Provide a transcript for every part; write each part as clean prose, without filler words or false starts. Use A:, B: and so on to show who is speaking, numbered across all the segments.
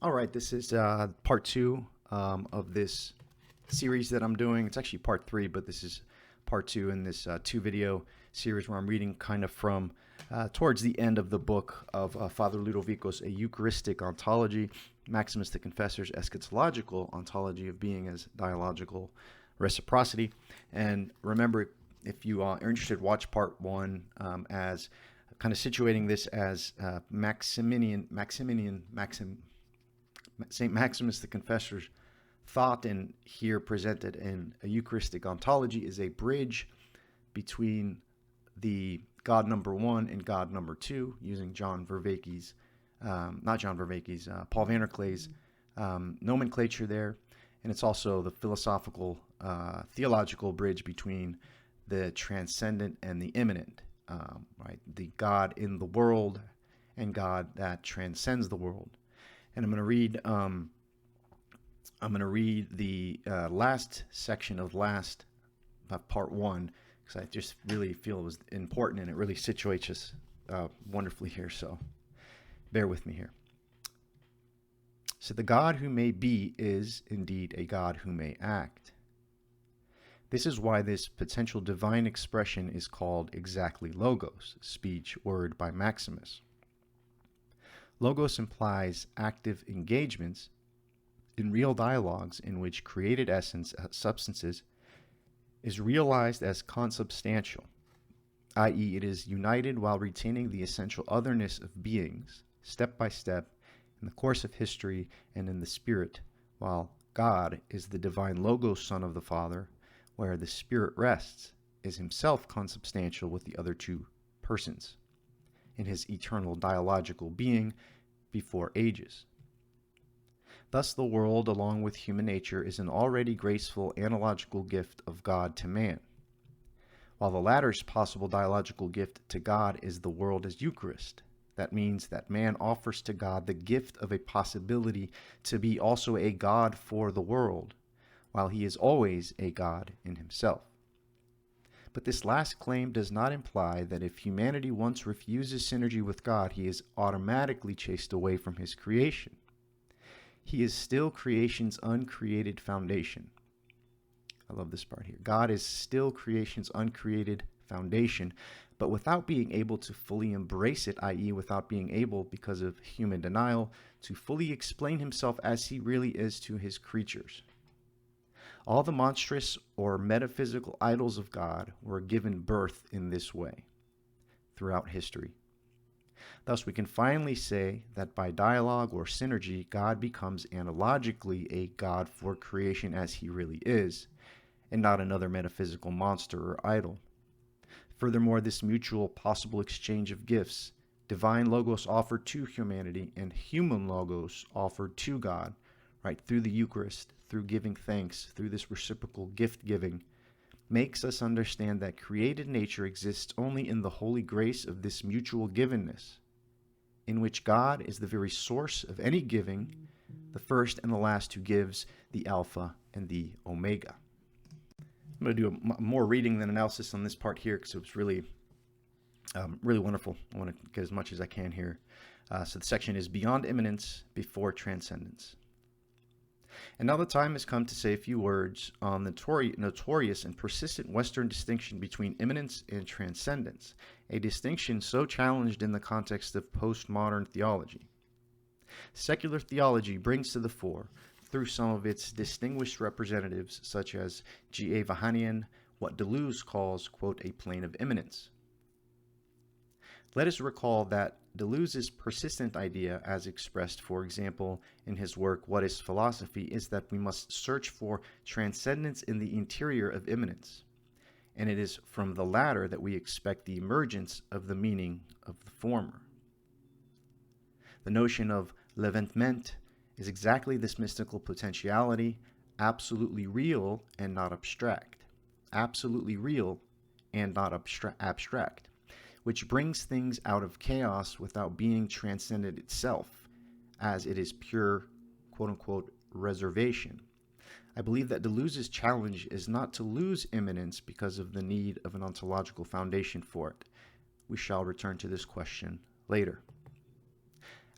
A: All right, this is part two of this series that I'm doing. It's actually part three, but this is part two in this two video series where I'm reading kind of from towards the end of the book of Father Loudovikos, A Eucharistic Ontology, Maximus the Confessor's Eschatological Ontology of Being as Dialogical Reciprocity. And remember, if you are interested, watch part one as kind of situating this as St. Maximus the Confessor's thought, and here presented in a Eucharistic Ontology, is a bridge between the God number one and God number two, using Paul Vanderklay's nomenclature there. And it's also the philosophical, theological bridge between the transcendent and the immanent, right? The God in the world and God that transcends the world. And I'm going to read the last section of part one, because I just really feel it was important and it really situates us wonderfully here. So bear with me here. So the God who may be is indeed a God who may act. This is why this potential divine expression is called exactly logos, speech, word by Maximus. Logos implies active engagements in real dialogues in which created substances is realized as consubstantial, i.e. it is united while retaining the essential otherness of beings, step by step, in the course of history and in the spirit, while God is the divine Logos Son of the Father, where the Spirit rests, is himself consubstantial with the other two persons in his eternal dialogical being before ages. Thus the world, along with human nature, is an already graceful analogical gift of God to man, while the latter's possible dialogical gift to God is the world as Eucharist. That means that man offers to God the gift of a possibility to be also a God for the world, while he is always a God in himself. But this last claim does not imply that if humanity once refuses synergy with God, he is automatically chased away from his creation. He is still creation's uncreated foundation. I love this part here. God is still creation's uncreated foundation, but without being able to fully embrace it, i.e. without being able, because of human denial, to fully explain himself as he really is to his creatures. All the monstrous or metaphysical idols of God were given birth in this way throughout history. Thus, we can finally say that by dialogue or synergy, God becomes analogically a God for creation as he really is, and not another metaphysical monster or idol. Furthermore, this mutual possible exchange of gifts, divine Logos offered to humanity and human Logos offered to God, right, through the Eucharist, through giving thanks, through this reciprocal gift giving, makes us understand that created nature exists only in the holy grace of this mutual givenness, in which God is the very source of any giving, the first and the last who gives, the Alpha and the Omega. I'm going to do more reading than analysis on this part here because it was really wonderful. I want to get as much as I can here. So the section is Beyond Immanence, Before Transcendence. And now the time has come to say a few words on the notorious and persistent Western distinction between immanence and transcendence, a distinction so challenged in the context of postmodern theology. Secular theology brings to the fore, through some of its distinguished representatives, such as G.A. Vahanian, what Deleuze calls, quote, a plane of immanence. Let us recall that Deleuze's persistent idea, as expressed, for example, in his work What is Philosophy, is that we must search for transcendence in the interior of immanence, and it is from the latter that we expect the emergence of the meaning of the former. The notion of l'événement is exactly this mystical potentiality, absolutely real and not abstract. Absolutely real and not abstract, which brings things out of chaos without being transcendent itself, as it is pure, quote-unquote, reservation. I believe that Deleuze's challenge is not to lose immanence because of the need of an ontological foundation for it. We shall return to this question later.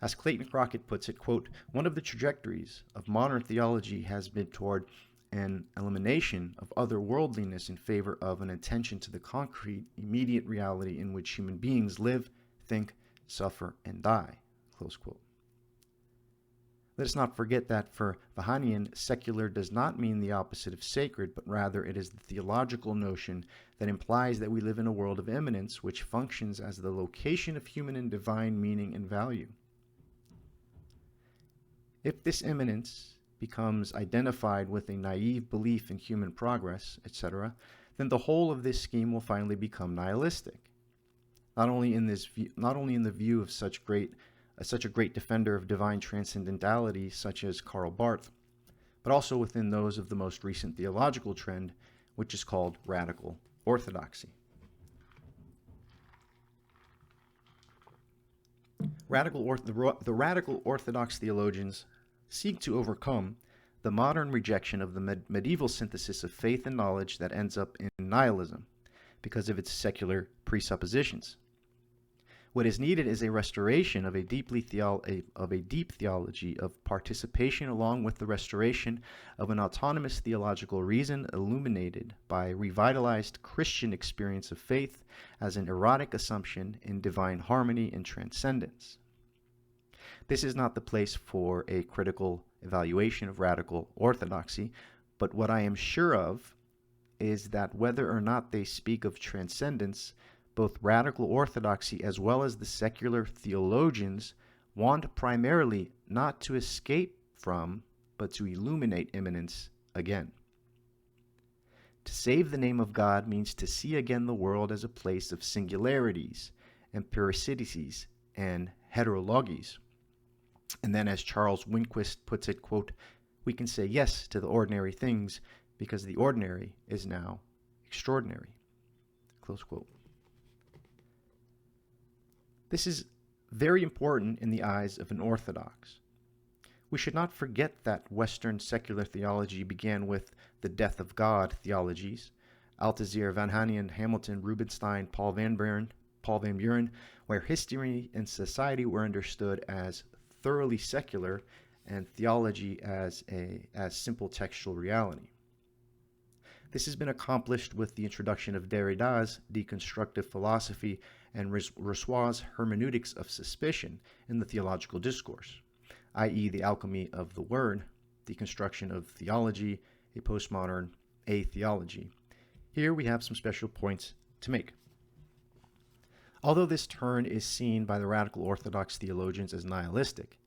A: As Clayton Crockett puts it, quote, one of the trajectories of modern theology has been toward an elimination of otherworldliness in favor of an attention to the concrete, immediate reality in which human beings live, think, suffer, and die, close quote. Let us not forget that for Vahanian, secular does not mean the opposite of sacred, but rather it is the theological notion that implies that we live in a world of immanence which functions as the location of human and divine meaning and value. If this immanence becomes identified with a naive belief in human progress, etc., then the whole of this scheme will finally become nihilistic. Not only in the view of such a great defender of divine transcendentality such as Karl Barth, but also within those of the most recent theological trend, which is called radical orthodoxy. The radical Orthodox theologians seek to overcome the modern rejection of the medieval synthesis of faith and knowledge that ends up in nihilism because of its secular presuppositions. What is needed is a restoration of a deep theology of participation, along with the restoration of an autonomous theological reason illuminated by revitalized Christian experience of faith as an erotic assumption in divine harmony and transcendence. This is not the place for a critical evaluation of radical orthodoxy, but what I am sure of is that whether or not they speak of transcendence, both radical orthodoxy as well as the secular theologians want primarily not to escape from, but to illuminate immanence again. To save the name of God means to see again the world as a place of singularities, empiricities, and heterologies. And then, as Charles Winquist puts it, quote, we can say yes to the ordinary things because the ordinary is now extraordinary, close quote. This is very important in the eyes of an Orthodox. We should not forget that Western secular theology began with the death of God theologies, Althusser, Van Hanian, Hamilton, Rubinstein, Paul Van Buren, where history and society were understood as thoroughly secular and theology as simple textual reality. This has been accomplished with the introduction of Derrida's deconstructive philosophy and Rousseau's hermeneutics of suspicion in the theological discourse, i.e. the alchemy of the word, deconstruction of theology, a postmodern atheology. Here we have some special points to make. Although this turn is seen by the radical Orthodox theologians as nihilistic,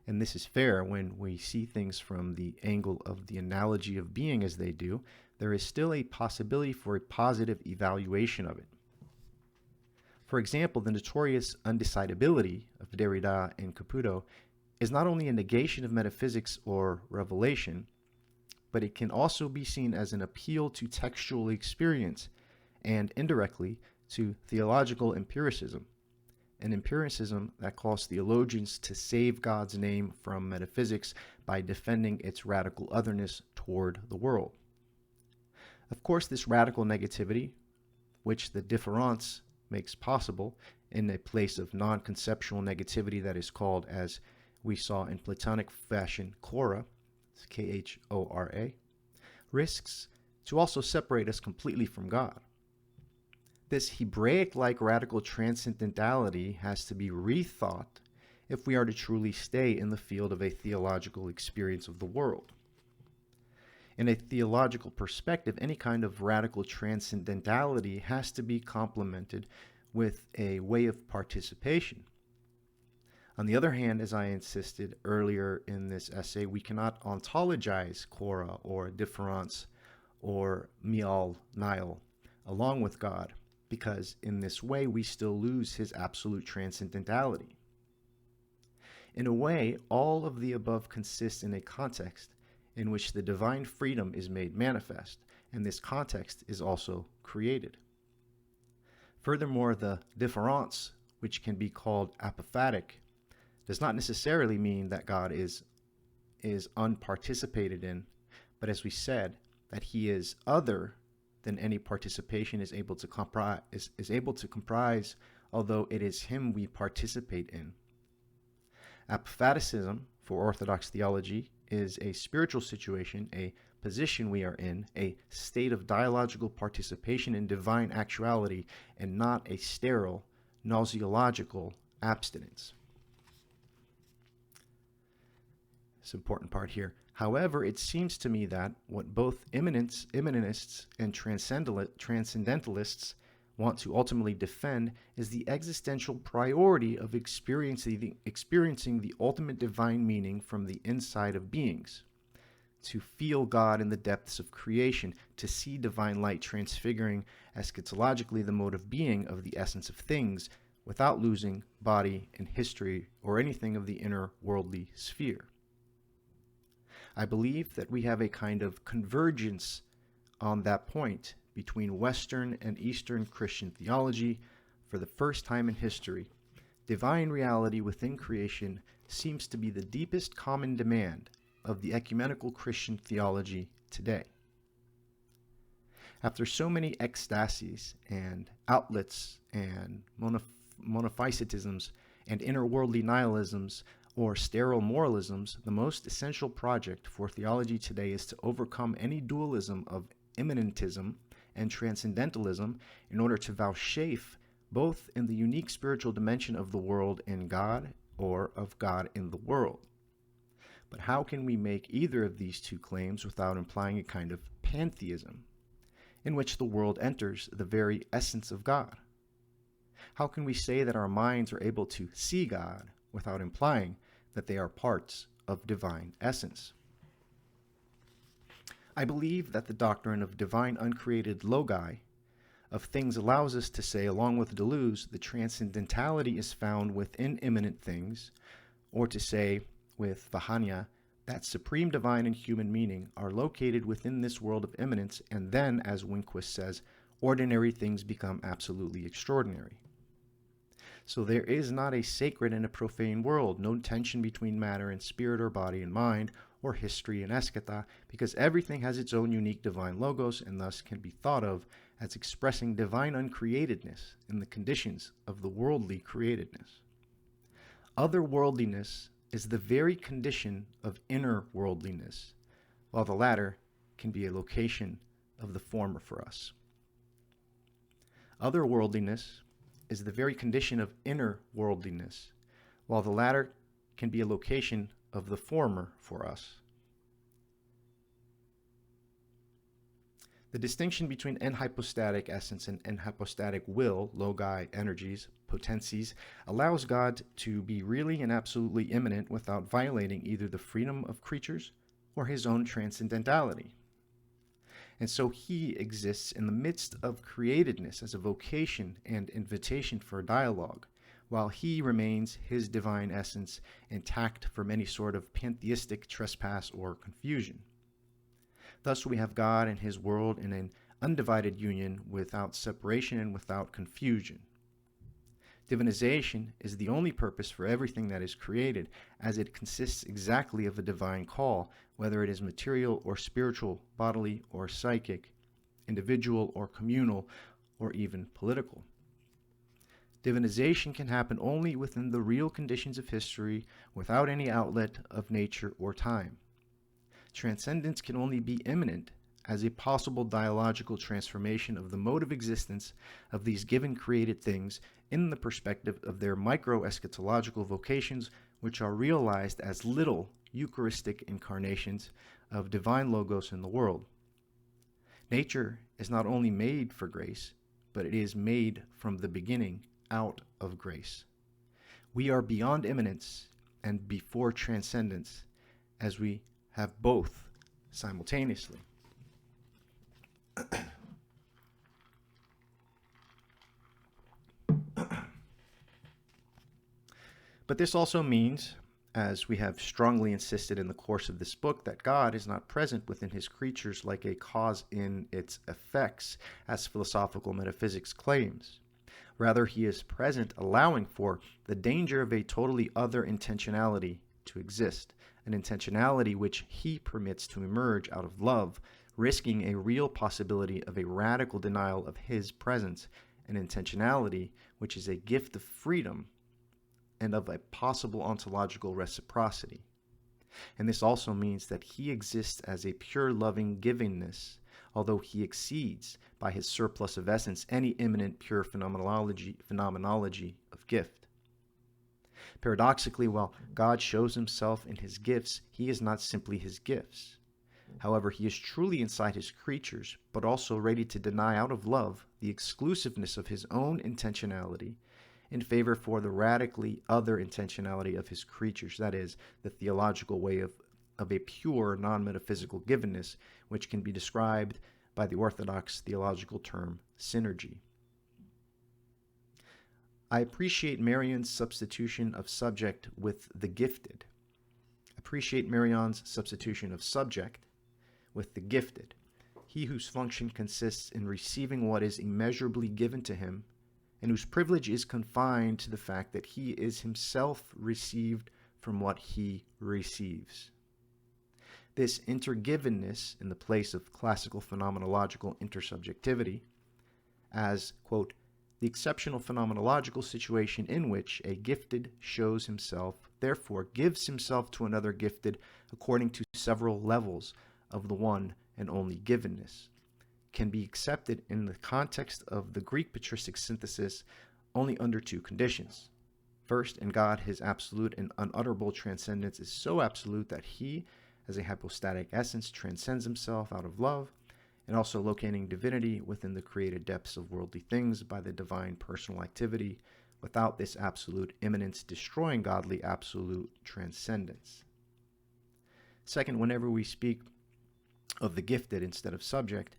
A: and this is fair when we see things from the angle of the analogy of being as they do, there is still a possibility for a positive evaluation of it. For example, the notorious undecidability of Derrida and Caputo is not only a negation of metaphysics or revelation, but it can also be seen as an appeal to textual experience and, indirectly, to theological empiricism, an empiricism that calls theologians to save God's name from metaphysics by defending its radical otherness toward the world. Of course, this radical negativity, which the difference makes possible in a place of non-conceptual negativity that is called, as we saw in Platonic fashion, chora, K-H-O-R-A, risks to also separate us completely from God. This Hebraic-like radical transcendentality has to be rethought if we are to truly stay in the field of a theological experience of the world. In a theological perspective, any kind of radical transcendentality has to be complemented with a way of participation. On the other hand, as I insisted earlier in this essay, we cannot ontologize chora or difference or mial nihil along with God, because in this way we still lose his absolute transcendentality. In a way, all of the above consists in a context in which the divine freedom is made manifest, and this context is also created. Furthermore, the difference, which can be called apophatic, does not necessarily mean that God is unparticipated in, but as we said, that he is other than any participation is able to comprise, although it is him we participate in. Apophaticism, for Orthodox theology, is a spiritual situation, a position we are in, a state of dialogical participation in divine actuality, and not a sterile, gnosiological abstinence. This important part here. However, it seems to me that what both immanentists and transcendentalists want to ultimately defend is the existential priority of experiencing the ultimate divine meaning from the inside of beings. To feel God in the depths of creation, to see divine light transfiguring eschatologically the mode of being of the essence of things without losing body and history or anything of the inner worldly sphere. I believe that we have a kind of convergence on that point between Western and Eastern Christian theology. For the first time in history, divine reality within creation seems to be the deepest common demand of the ecumenical Christian theology today. After so many ecstasies and outlets and monophysitisms and interworldly nihilisms or sterile moralisms, the most essential project for theology today is to overcome any dualism of immanentism and transcendentalism in order to vouchsafe both in the unique spiritual dimension of the world in God or of God in the world. But how can we make either of these two claims without implying a kind of pantheism, in which the world enters the very essence of God? How can we say that our minds are able to see God without implying that they are parts of divine essence? I believe that the doctrine of divine uncreated logi of things allows us to say, along with Deleuze, the transcendentality is found within immanent things, or to say, with Vahania, that supreme divine and human meaning are located within this world of immanence, and then, as Winquist says, ordinary things become absolutely extraordinary. So there is not a sacred and a profane world, no tension between matter and spirit or body and mind, or history and eschata, because everything has its own unique divine logos and thus can be thought of as expressing divine uncreatedness in the conditions of the worldly createdness. Otherworldliness is the very condition of inner worldliness, while the latter can be a location of the former for us. Otherworldliness is the very condition of inner worldliness, while the latter can be a location of the former for us. The distinction between enhypostatic essence and enhypostatic will, logi, energies, potencies, allows God to be really and absolutely immanent without violating either the freedom of creatures or his own transcendentality. And so he exists in the midst of createdness as a vocation and invitation for dialogue, while he remains his divine essence intact from any sort of pantheistic trespass or confusion. Thus we have God and his world in an undivided union without separation and without confusion. Divinization is the only purpose for everything that is created, as it consists exactly of a divine call, whether it is material or spiritual, bodily or psychic, individual or communal, or even political. Divinization can happen only within the real conditions of history, without any outlet of nature or time. Transcendence can only be immanent as a possible dialogical transformation of the mode of existence of these given created things in the perspective of their micro-eschatological vocations, which are realized as little Eucharistic incarnations of divine logos in the world. Nature is not only made for grace, but it is made from the beginning out of grace. We are beyond immanence and before transcendence, as we have both simultaneously. But this also means, as we have strongly insisted in the course of this book, that God is not present within his creatures like a cause in its effects, as philosophical metaphysics claims. Rather, he is present, allowing for the danger of a totally other intentionality to exist, an intentionality which he permits to emerge out of love, risking a real possibility of a radical denial of his presence, an intentionality which is a gift of freedom and of a possible ontological reciprocity. And this also means that he exists as a pure loving givingness, although he exceeds, by his surplus of essence, any immanent pure phenomenology of gift. Paradoxically, while God shows himself in his gifts, he is not simply his gifts. However, he is truly inside his creatures, but also ready to deny out of love the exclusiveness of his own intentionality in favor for the radically other intentionality of his creatures, that is, the theological way of a pure non-metaphysical givenness, which can be described by the Orthodox theological term synergy. I appreciate Marion's substitution of subject with the gifted. Appreciate Marion's substitution of subject with the gifted, he whose function consists in receiving what is immeasurably given to him, and whose privilege is confined to the fact that he is himself received from what he receives. This intergivenness in the place of classical phenomenological intersubjectivity as, quote, the exceptional phenomenological situation in which a gifted shows himself, therefore gives himself to another gifted according to several levels of the one and only givenness, can be accepted in the context of the Greek patristic synthesis only under two conditions. First, in God, his absolute and unutterable transcendence is so absolute that he, as a hypostatic essence, transcends himself out of love, and also locating divinity within the created depths of worldly things by the divine personal activity, without this absolute immanence destroying godly absolute transcendence. Second, whenever we speak of the gifted instead of subject,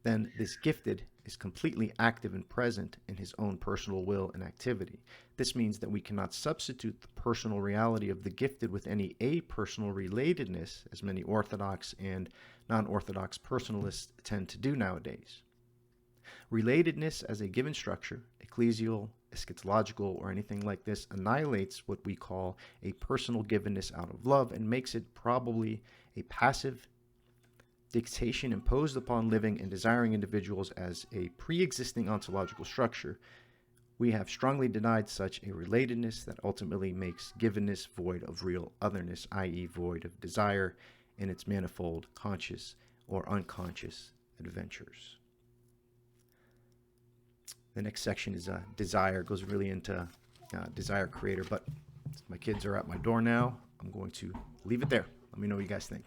A: then this gifted is completely active and present in his own personal will and activity. This means that we cannot substitute the personal reality of the gifted with any apersonal relatedness, as many Orthodox and non-Orthodox personalists tend to do nowadays. Relatedness as a given structure, ecclesial, eschatological, or anything like this, annihilates what we call a personal givenness out of love and makes it probably a passive dictation imposed upon living and desiring individuals as a pre-existing ontological structure. We have strongly denied such a relatedness that ultimately makes givenness void of real otherness, i.e. void of desire in its manifold conscious or unconscious adventures. The next section is desire, goes really into desire creator, but my kids are at my door now. I'm going to leave it there. Let me know what you guys think.